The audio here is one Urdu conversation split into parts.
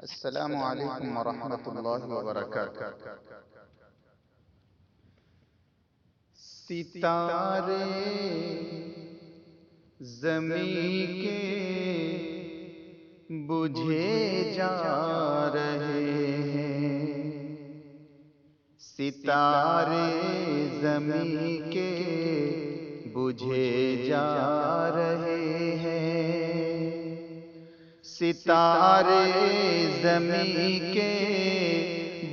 السلام علیکم ورحمۃ اللہ وبرکاتہ۔ ستارے زمین کے بجھے جا رہے ہیں، ستارے زمین کے بجھے جا رہے ہیں، ستارے زمین کے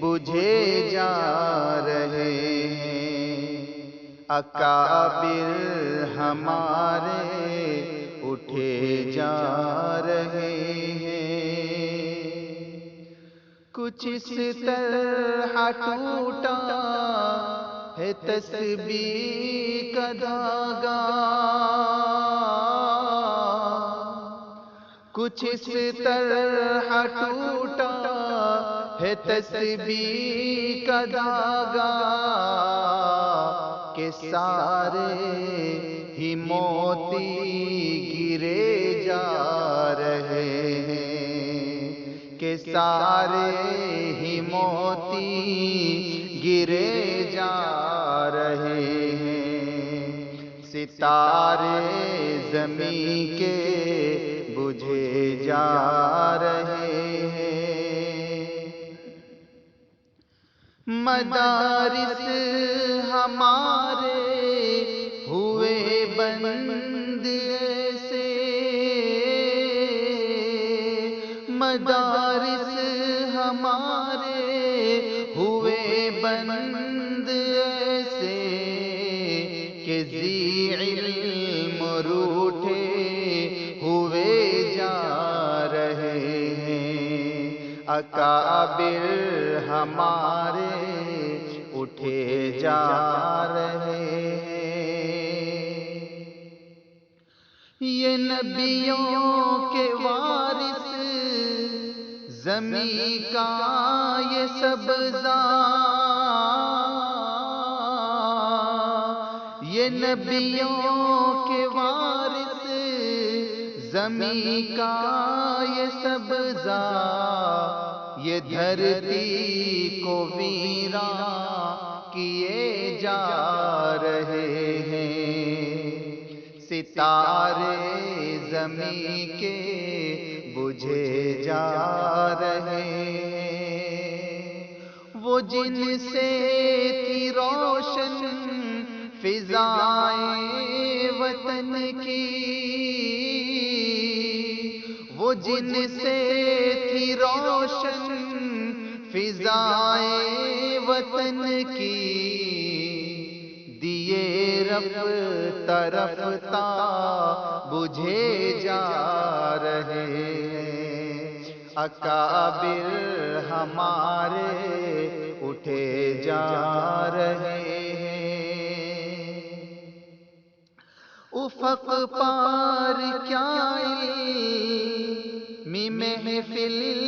بجھے جا رہے ہیں، اکابر ہمارے اٹھے جا رہے ہیں۔ کچھ اس طرح ٹوٹا ہے تسبیح کا دھاگا، کچھ اس طرح ٹوٹا ہے تسبیح کا دھاگا کہ سارے ہی موتی گرے جا رہے ہیں، کہ سارے ہی موتی گرے جا رہے ہیں، ستارے زمین کے بجھے جا رہے ہیں۔ مدارس ہمارے ہوئے بند ایسے، مدارس ہمارے ہوئے بند ایسے کہ ذی علم روٹھے ہوئے جا رہے ہیں، اکابر ہمارے اٹھے جا رہے ہیں۔ یہ نبیوں کے وارث زمین کا یہ سبزہ، یہ نبیوں کے وارث زمین کا یہ سبزہ، یہ دھرتی کو ویراں کیے جا رہے ہیں، ستارے زمین کے بجھے جا رہے ہیں۔ وہ جن سے تھی روشن فضائیں وطن کی، وہ جن سے تھی روشن فضائیں وطن کی، دیے رفتہ رفتہ بجھے جا رہے ہیں، اکابر ہمارے اٹھے جا رہے ہیں۔ افق پار کیا علمی محفل